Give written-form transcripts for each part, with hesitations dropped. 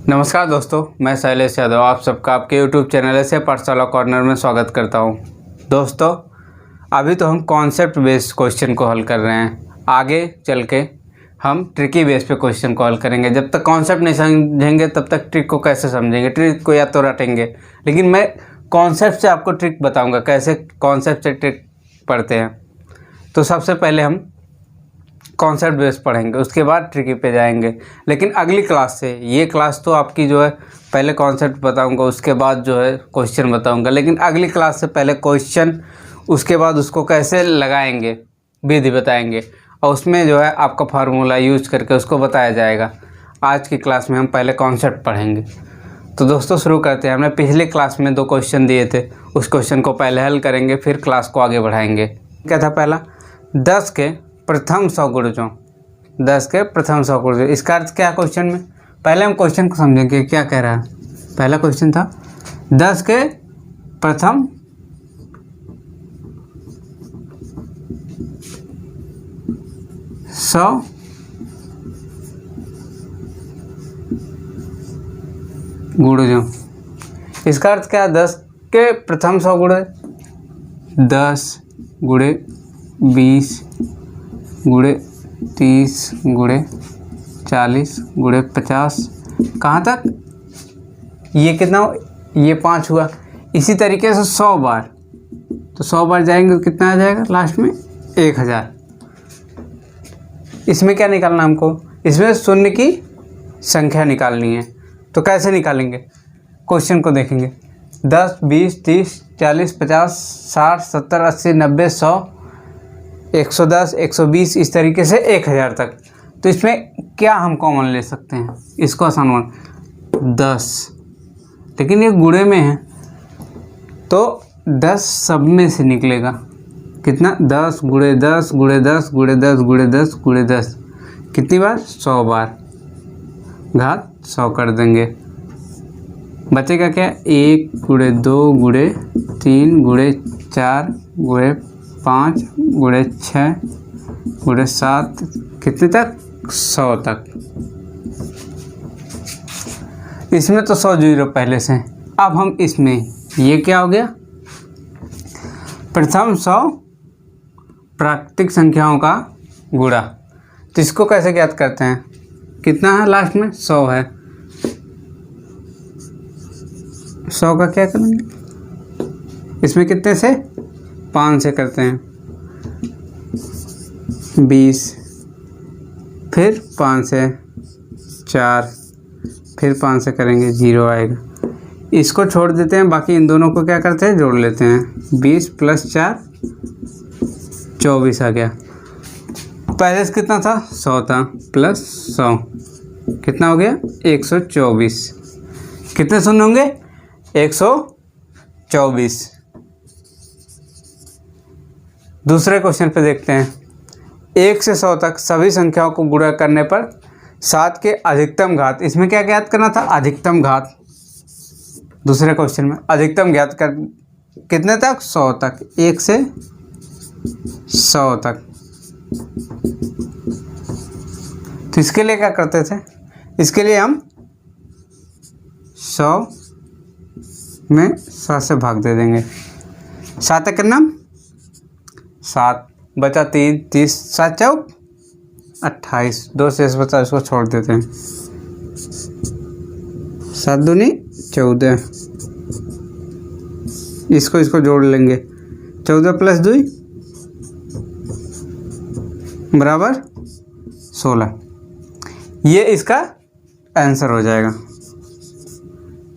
नमस्कार दोस्तों, मैं शैलेश यादव आप सबका आपके YouTube चैनल से पाठशाला कॉर्नर में स्वागत करता हूं। दोस्तों, अभी तो हम कॉन्सेप्ट बेस्ड क्वेश्चन को हल कर रहे हैं। आगे चल के हम ट्रिकी बेस पे क्वेश्चन को हल करेंगे। जब तक कॉन्सेप्ट नहीं समझेंगे तब तक ट्रिक को कैसे समझेंगे। ट्रिक को या तो रटेंगे, लेकिन मैं कॉन्सेप्ट से आपको ट्रिक बताऊँगा कैसे कॉन्सेप्ट से ट्रिक पढ़ते हैं। तो सबसे पहले हम कॉन्सेप्ट बेस पढ़ेंगे, उसके बाद ट्रिकी पे जाएंगे। लेकिन अगली क्लास से, ये क्लास तो आपकी जो है पहले कॉन्सेप्ट बताऊंगा, उसके बाद जो है क्वेश्चन बताऊंगा। लेकिन अगली क्लास से पहले क्वेश्चन, उसके बाद उसको कैसे लगाएंगे विधि बताएंगे, और उसमें जो है आपका फार्मूला यूज करके उसको बताया जाएगा। आज की क्लास में हम पहले कॉन्सेप्ट पढ़ेंगे। तो दोस्तों शुरू करते हैं। हमने पिछले क्लास में 2 क्वेश्चन दिए थे, उस क्वेश्चन को पहले हल करेंगे, फिर क्लास को आगे बढ़ाएंगे। क्या था पहला? 10 के प्रथम 100 गुणजों। 10 के प्रथम 100 गुणजों, इसका अर्थ क्या क्वेश्चन में? पहले हम क्वेश्चन को समझेंगे क्या कह रहा है। पहला क्वेश्चन था 10 के प्रथम 100 गुणजों। इसका अर्थ क्या? 10 के प्रथम 100 गुणे 10 गुणे 20 गुणे 30 गुणे 40 गुणे 50। कहाँ तक? ये कितना? ये 5 हुआ। इसी तरीके से 100 बार, तो 100 बार जाएंगे तो कितना आ जाएगा लास्ट में? 1000। इसमें क्या निकालना हमको? इसमें शून्य की संख्या निकालनी है। तो कैसे निकालेंगे? क्वेश्चन को देखेंगे। 10, 20, 30, 40, 50, 60, 70, 80, 90, 100, 110, 120, इस तरीके से 1000 तक। तो इसमें क्या हम कॉमन ले सकते हैं? इसको आसान मान 10, लेकिन ये गुणे में है तो 10 सब में से निकलेगा। कितना? 10 गुणे 10 गुणे 10 गुणे 10 गुणे 10 गुणे 10। कितनी बार? 100 बार। घात 100 कर देंगे। बचेगा क्या? 1 गुणे 2 गुणे 3 गुणे 4 गुणे 5 गुणे 6 गुणे 7, कितने तक? 100 तक। इसमें तो 100 जीरो पहले से। अब हम इसमें, ये क्या हो गया? प्रथम 100 प्राकृतिक संख्याओं का गुणा। तो इसको कैसे ज्ञात करते हैं? कितना है लास्ट में? 100 है। 100 का क्या करेंगे? इसमें कितने से? 5 से करते हैं। 20, फिर 5 से 4, फिर 5 से करेंगे, 0 आएगा। इसको छोड़ देते हैं, बाकी इन दोनों को क्या करते हैं? जोड़ लेते हैं। 20 + 4 24 आ गया। पहले से कितना था? 100 था, प्लस 100 कितना हो गया? 124। कितने शून्य होंगे? 124। दूसरे क्वेश्चन पे देखते हैं। 1 से 100 तक सभी संख्याओं को गुणा करने पर 7 के अधिकतम घात। इसमें क्या ज्ञात करना था? अधिकतम घात। दूसरे क्वेश्चन में अधिकतम ज्ञात कर कितने तक? 100 तक। 1 से 100 तक। तो इसके लिए क्या करते थे? इसके लिए हम 100 में 7 से भाग दे देंगे। 7 का नाम 7 बचा 3, 30, 7 चौक 28, 2 शेष बचा, इसको छोड़ देते हैं। 7 दूनी 14, इसको जोड़ लेंगे। 14 + 2 बराबर 16। ये इसका आंसर हो जाएगा।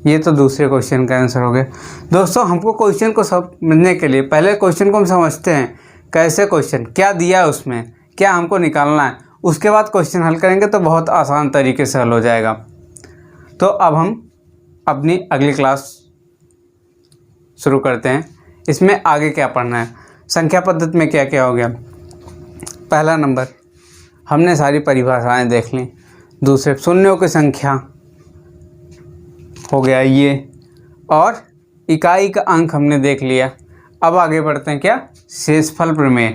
ये तो दूसरे क्वेश्चन का आंसर हो गया। दोस्तों, हमको क्वेश्चन को समझने के लिए पहले क्वेश्चन को हम समझते हैं। कैसे क्वेश्चन, क्या दिया है उसमें, क्या हमको निकालना है, उसके बाद क्वेश्चन हल करेंगे तो बहुत आसान तरीके से हल हो जाएगा। तो अब हम अपनी अगली क्लास शुरू करते हैं। इसमें आगे क्या पढ़ना है? संख्या पद्धति में क्या क्या हो गया? पहला नंबर, हमने सारी परिभाषाएं देख ली। दूसरे, शून्यों की संख्या हो गया ये, और इकाई का अंक हमने देख लिया। अब आगे बढ़ते हैं क्या? शेषफल प्रमेय।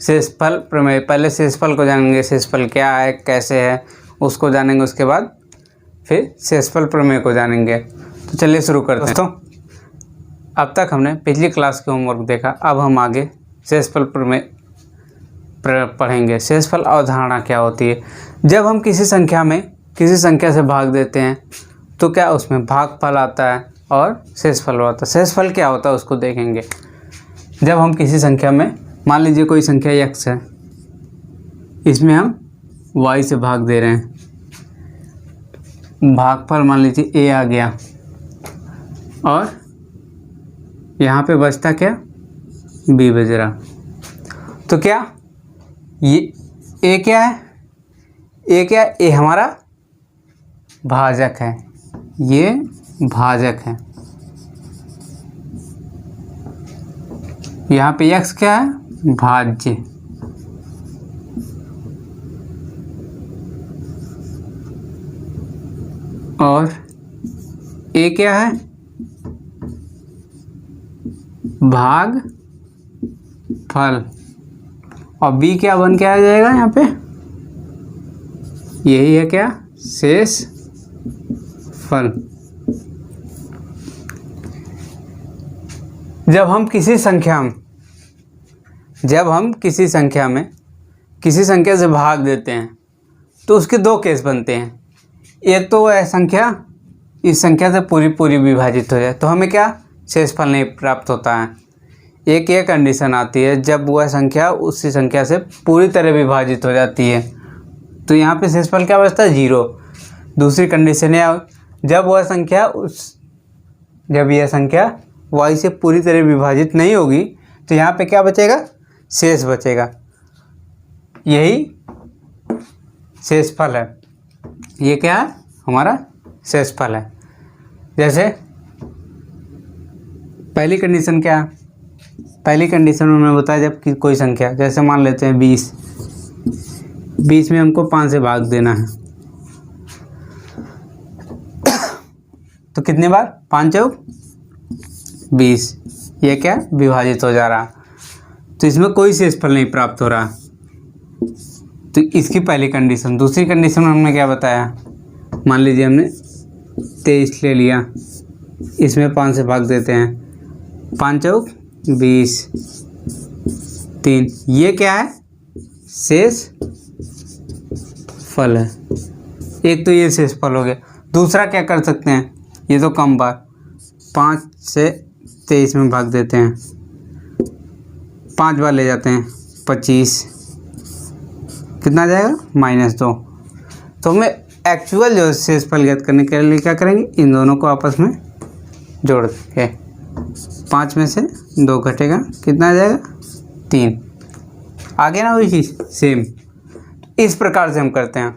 शेषफल प्रमेय, पहले शेषफल को जानेंगे, शेषफल क्या है, कैसे है, उसको जानेंगे। उसके बाद फिर शेषफल प्रमेय को जानेंगे। तो चलिए शुरू करते हैं। दोस्तों, अब तक हमने पिछली क्लास के होमवर्क देखा, अब हम आगे शेषफल प्रमेय पढ़ेंगे। शेषफल अवधारणा क्या होती है? जब हम किसी संख्या में किसी संख्या से भाग देते हैं तो क्या उसमें भागफल आता है और शेषफल आता है। शेषफल क्या होता है उसको देखेंगे। जब हम किसी संख्या में, मान लीजिए कोई संख्या x है, इसमें हम y से भाग दे रहे हैं, भागफल मान लीजिए a आ गया और यहाँ पे बचता क्या, b बच रहा। तो क्या ये a क्या है, a हमारा भाजक है, ये भाजक है। यहाँ पे x क्या है, भाज्य। और a क्या है, भाग फल। और b क्या बन के आ जाएगा यहाँ पे, यही है क्या, शेष फल। जब हम किसी संख्या में किसी संख्या से भाग देते हैं तो उसके दो केस बनते हैं। एक तो वह संख्या इस संख्या से पूरी विभाजित हो जाए तो हमें क्या, शेषफल नहीं प्राप्त होता है। एक ये कंडीशन आती है जब वह संख्या उसी संख्या से पूरी तरह विभाजित हो जाती है तो यहाँ पे शेषफल क्या बचता है, 0। दूसरी कंडीशन है जब यह संख्या y से पूरी तरह विभाजित नहीं होगी तो यहाँ पे क्या बचेगा, शेष बचेगा। यही शेषफल है। ये क्या है, हमारा शेषफल है। जैसे पहली कंडीशन क्या है, पहली कंडीशन में मैंने बताया जब कि कोई संख्या, जैसे मान लेते हैं 20 में हमको 5 से भाग देना है तो कितने बार, 5 चौक 20, ये क्या विभाजित हो जा रहा, तो इसमें कोई शेषफल नहीं प्राप्त हो रहा। तो इसकी पहली कंडीशन। दूसरी कंडीशन में हमने क्या बताया, मान लीजिए हमने 23 ले लिया, इसमें 5 से भाग देते हैं, 5 चौक 20, 3, ये क्या है, शेष फल है। एक तो ये शेषफल हो गया। दूसरा क्या कर सकते हैं, ये तो कम बार, 5 से 23 में भाग देते हैं, 5 बार ले जाते हैं, 25, कितना आ जाएगा, -2। तो हमें एक्चुअल जो शेषफल ज्ञात करने के लिए क्या करेंगे, इन दोनों को आपस में जोड़ देंगे। 5 में से 2 घटेगा, कितना आ जाएगा, 3। आगे ना वही चीज़ सेम। इस प्रकार से हम करते हैं।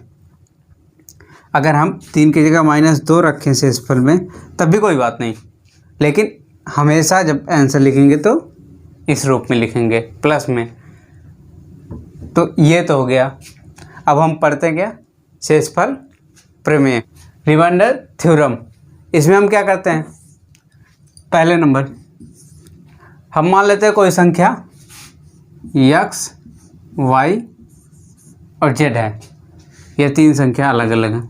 अगर हम 3 की जगह -2 रखें शेषफल में तब भी कोई बात नहीं, लेकिन हमेशा जब आंसर लिखेंगे तो इस रूप में लिखेंगे, प्लस में। तो ये तो हो गया। अब हम पढ़ते हैं क्या, शेषफल प्रमेय, रिमाइंडर थ्योरम। इसमें हम क्या करते हैं, पहले नंबर हम मान लेते हैं कोई संख्या x, y और z है। ये 3 संख्या अलग अलग हैं।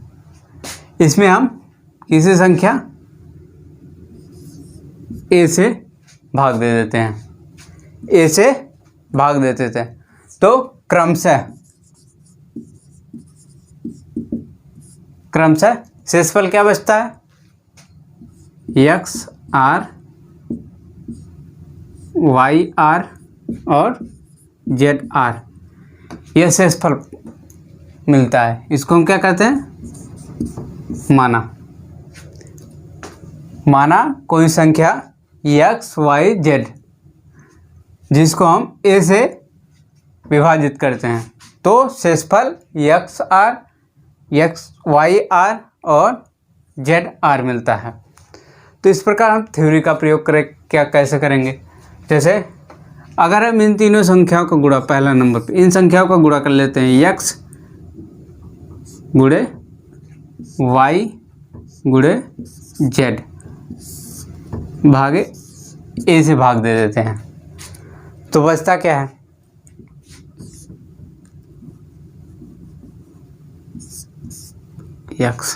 इसमें हम किसी संख्या a से भाग दे देते हैं, a से भाग देते थे तो क्रमशः शेषफल क्या बचता है, x r, y r और z r, यह शेषफल मिलता है। इसको हम क्या कहते हैं, माना कोई संख्या x, y, z जिसको हम a से विभाजित करते हैं तो शेषफल x y r और z r मिलता है। तो इस प्रकार हम थ्योरी का प्रयोग कैसे करेंगे। जैसे अगर हम इन तीनों संख्याओं का गुणा, पहला नंबर पे इन संख्याओं का गुणा कर लेते हैं, x गुणे y गुणे z भागे a से भाग दे देते हैं तो बचता क्या है, x।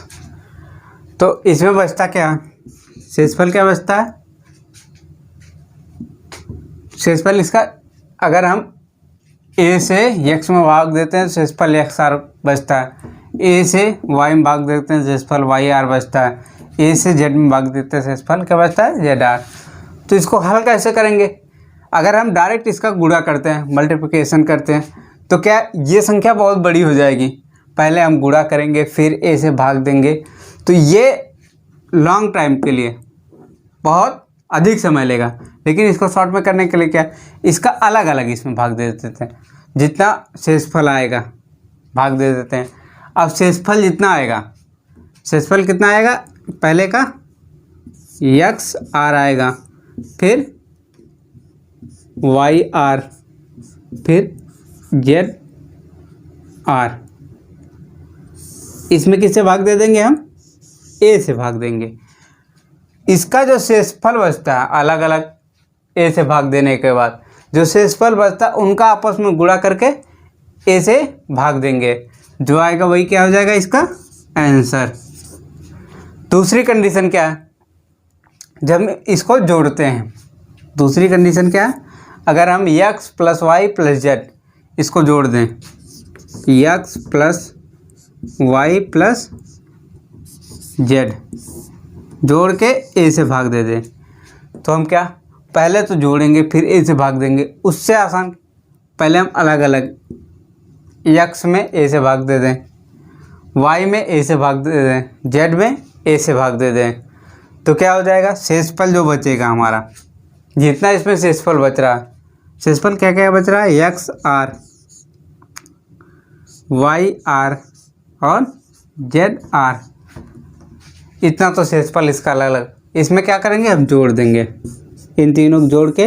तो इसमें बचता क्या, शेषफल क्या बचता है, शेषफल इसका अगर हम ए से x में भाग देते हैं तो शेषफल XR बचता है, ए से y में भाग देते हैं शेषफल YR बचता है, ए से Z में भाग देते हैं शेषफल क्या बचता है, ZR। तो इसको हल कैसे करेंगे, अगर हम डायरेक्ट इसका गुणा करते हैं, मल्टीप्लिकेशन करते हैं, तो क्या ये संख्या बहुत बड़ी हो जाएगी, पहले हम गुणा करेंगे फिर ए से भाग देंगे, तो ये लॉन्ग टाइम के लिए बहुत अधिक समय लेगा। लेकिन इसको शॉर्ट में करने के लिए क्या, इसका अलग अलग इसमें भाग दे देते हैं, जितना शेषफल आएगा भाग दे देते हैं। अब शेषफल जितना आएगा, शेषफल कितना आएगा, पहले का XR आएगा, फिर YR, फिर ZR। इसमें किससे भाग दे देंगे हम, ए से भाग देंगे। इसका जो शेषफल बचता है अलग अलग ए से भाग देने के बाद जो शेषफल बचता है उनका आपस में गुणा करके ए से भाग देंगे, जो आएगा वही क्या हो जाएगा इसका आंसर। दूसरी कंडीशन क्या है, जब इसको जोड़ते हैं, दूसरी कंडीशन क्या है, अगर हम x + y + z इसको जोड़ दें, x + y + z जोड़ के ए से भाग दे दें, तो हम क्या पहले तो जोड़ेंगे फिर ए से भाग देंगे, उससे आसान पहले हम अलग अलग x में ए से भाग दे दें, y में ए से भाग दे दें, z में ए से भाग दे दें, तो क्या हो जाएगा, शेषफल जो बचेगा हमारा, जितना इसमें शेषफल बच रहा है, शेषफल क्या क्या बच रहा है, XR, YR और ZR, इतना तो शेषफल इसका अलग अलग। इसमें क्या करेंगे, हम जोड़ देंगे, इन तीनों को जोड़ के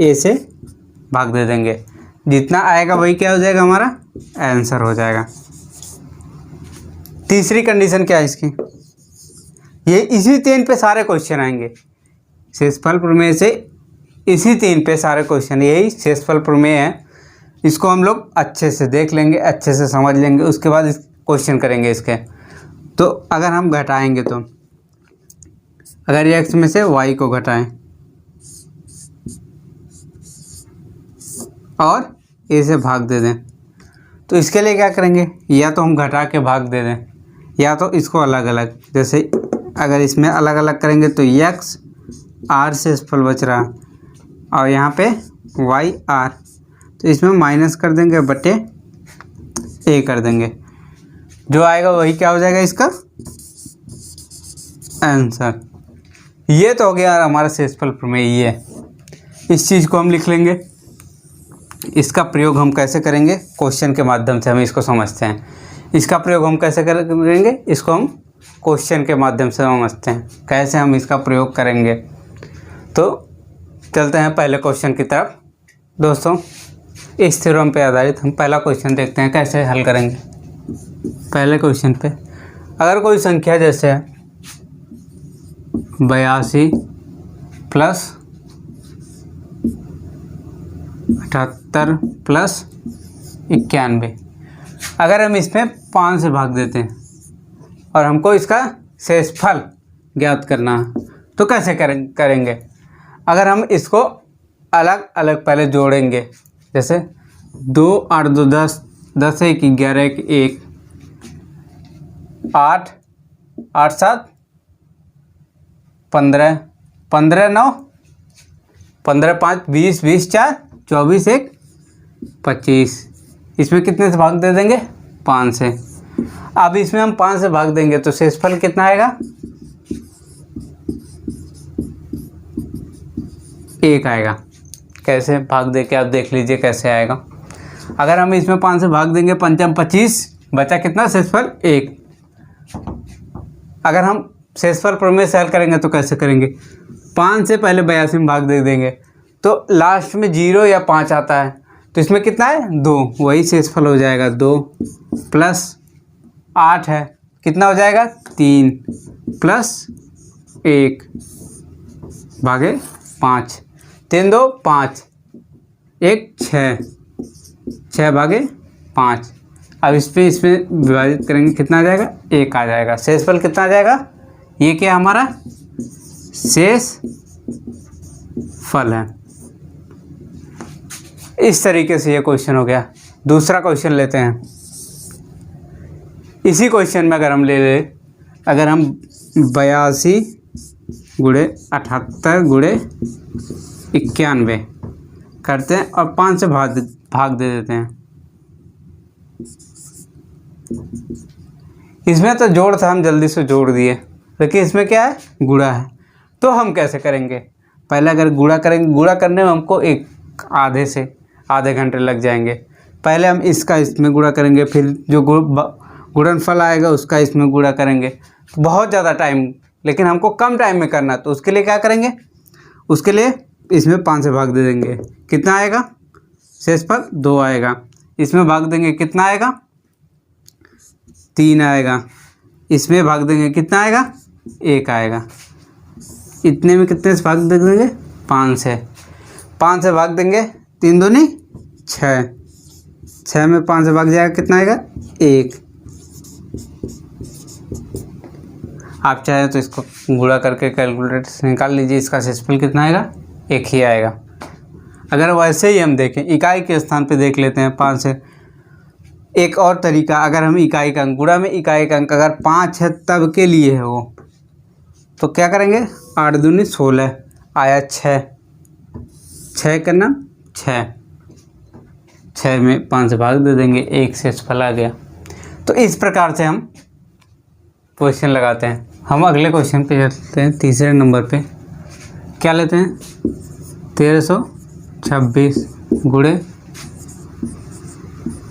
ए से भाग दे देंगे, जितना आएगा वही क्या हो जाएगा, हमारा आंसर हो जाएगा। तीसरी कंडीशन क्या है इसकी, ये इसी 3 पे सारे क्वेश्चन आएंगे, शेषफल प्रमेय से इसी 3 पे सारे क्वेश्चन, यही शेषफल प्रमेय है। इसको हम लोग अच्छे से देख लेंगे, अच्छे से समझ लेंगे, उसके बाद इस क्वेश्चन करेंगे इसके। तो अगर हम घटाएंगे, तो अगर x में से y को घटाएं और a से भाग दे दें, तो इसके लिए क्या करेंगे, या तो हम घटा के भाग दे दें, या तो इसको अलग अलग, जैसे अगर इसमें अलग अलग करेंगे तो x R शेषफल बच रहा और यहाँ पे YR, तो इसमें माइनस कर देंगे बटे a कर देंगे, जो आएगा वही क्या हो जाएगा इसका आंसर। ये तो हो गया हमारा शेषफल प्रमेय, ये इस चीज़ को हम लिख लेंगे। इसका प्रयोग हम कैसे करेंगे, क्वेश्चन के माध्यम से हम इसको समझते हैं। इसका प्रयोग हम कैसे करेंगे, इसको हम क्वेश्चन के माध्यम से समझते हैं, कैसे हम इसका प्रयोग करेंगे। तो चलते हैं पहले क्वेश्चन की तरफ। दोस्तों, इस थ्योरम पे आधारित हम पहला क्वेश्चन देखते हैं कैसे हल करेंगे। पहले क्वेश्चन पे अगर कोई संख्या जैसे 82 + 78 + 91, अगर हम इसमें 5 से भाग देते हैं और हमको इसका शेषफल ज्ञात करना है, तो कैसे करेंगे। अगर हम इसको अलग अलग पहले जोड़ेंगे, जैसे 2 8 2 10 10 1 11 1 8 8 7 15 15 9 15 5 20 20 4 24 1 25, इसमें कितने से भाग दे देंगे, 5 से। अब इसमें हम 5 से भाग देंगे तो शेषफल कितना आएगा, 1 आएगा। कैसे भाग दे के आप देख लीजिए कैसे आएगा। अगर हम इसमें 5 से भाग देंगे, 5 25, बचा कितना शेषफल 1। अगर हम शेषफल प्रमेय से हल करेंगे तो कैसे करेंगे, 5 से पहले 82 में भाग दे देंगे तो लास्ट में 0 या 5 आता है, तो इसमें कितना है 2, वही शेषफल हो जाएगा 2 + 8 है, कितना हो जाएगा 3 + 1 भागे 5, 3 2 5 1 6 6 भागे 5, अब इसमें विभाजित करेंगे, कितना आ जाएगा, 1 आ जाएगा। शेषफल कितना आ जाएगा, ये क्या हमारा शेष फल है। इस तरीके से ये क्वेश्चन हो गया। दूसरा क्वेश्चन लेते हैं। इसी क्वेश्चन में अगर हम अगर हम 82 गुणे 78 गुणे 91 करते हैं और 5 से भाग दे देते हैं। इसमें तो जोड़ था, हम जल्दी से जोड़ दिए, लेकिन इसमें क्या है, गुणा है। तो हम कैसे करेंगे, पहले अगर गुणा करेंगे, गुणा करने में हमको आधे घंटे लग जाएंगे। पहले हम इसका इसमें गुणा करेंगे, फिर जो गुणनफल आएगा उसका इसमें गुणा करेंगे। तो बहुत ज़्यादा टाइम, लेकिन हमको कम टाइम में करना, तो उसके लिए क्या करेंगे, उसके लिए इसमें 5 से भाग दे देंगे। कितना आएगा, शेषफल 2 आएगा। इसमें भाग देंगे, कितना आएगा, 3 आएगा। इसमें भाग देंगे, कितना आएगा, 1 आएगा। इतने में कितने से भाग दे देंगे, 5 से। 5 से भाग देंगे, 3 दूनी 6, 6 में 5 से भाग जाएगा, कितना आएगा, 1। आप चाहे तो इसको गुणा करके कैलकुलेटर से निकाल लीजिए, इसका शेषफल कितना आएगा, 1 ही आएगा। अगर वैसे ही हम देखें, इकाई के स्थान पे देख लेते हैं 5 से। एक और तरीका, अगर हम इकाई का अंक, गुणा में इकाई का अंक अगर 5 है तब के लिए है वो, तो क्या करेंगे, 8 दूनी 16 आया 6, 6 करना 6, 6 में 5 से भाग दे देंगे, 1 शेषफल आ गया। तो इस प्रकार से हम क्वेश्चन लगाते हैं। हम अगले क्वेश्चन पे चलते हैं, तीसरे नंबर पे। क्या लेते हैं, 1326 गुणे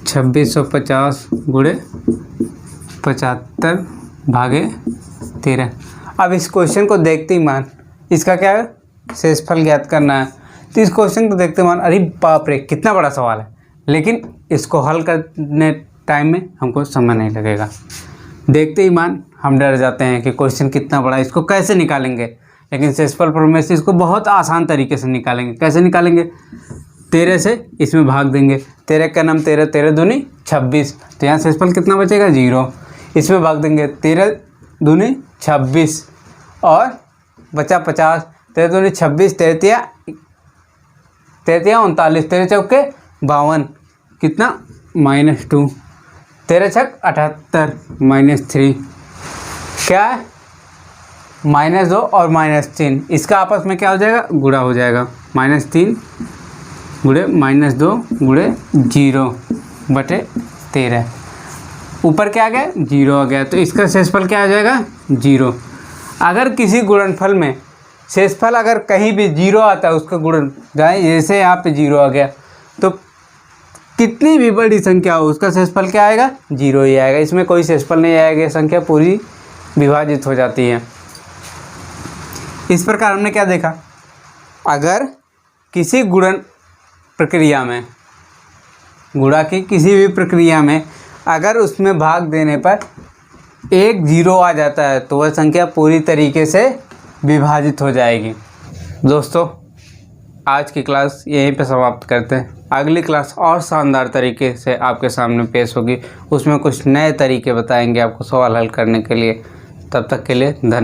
2650 गुणे 75 भागे 13। अब इस क्वेश्चन को देखते ही मान, इसका क्या है, शेषफल ज्ञात करना है। तो इस क्वेश्चन को देखते मान, अरे बाप रे कितना बड़ा सवाल है, लेकिन इसको हल करने टाइम में हमको समय नहीं लगेगा। देखते ही मान हम डर जाते हैं कि क्वेश्चन कितना बड़ा है, इसको कैसे निकालेंगे। लेकिन शेषफल प्रमेय से इसको बहुत आसान तरीके से निकालेंगे। कैसे निकालेंगे, 13 से इसमें भाग देंगे, 13 का नाम 13, 13 दूनी 26, तो यहाँ शेषफल कितना बचेगा, 0। इसमें भाग देंगे, 13 दूनी 26 और बचा 50, 13 दूनी 26, 33 39, 13 चौके 52, कितना, -2, 13 छक 78 -3, क्या है, -2 और -3, इसका आपस में क्या हो जाएगा, गुणा हो जाएगा। -3 गुणे -2 गुणे 0 बटे 13, ऊपर क्या आ गया, 0 आ गया। तो इसका शेषफल क्या आ जाएगा, 0। अगर किसी गुणनफल में शेषफल अगर कहीं भी 0 आता है, उसका गुणन जाए, जैसे यहाँ पे 0 आ गया, तो कितनी भी बड़ी संख्या हो उसका शेषफल क्या आएगा, 0 ही आएगा। इसमें कोई शेषफल नहीं आएगा, संख्या पूरी विभाजित हो जाती है। इस प्रकार हमने क्या देखा, अगर किसी गुणन प्रक्रिया में, गुणा की किसी भी प्रक्रिया में अगर उसमें भाग देने पर 1 0 आ जाता है, तो वह संख्या पूरी तरीके से विभाजित हो जाएगी। दोस्तों, आज की क्लास यहीं पे समाप्त करते हैं। अगली क्लास और शानदार तरीके से आपके सामने पेश होगी, उसमें कुछ नए तरीके बताएंगे आपको सवाल हल करने के लिए। तब तक के लिए धन्यवाद।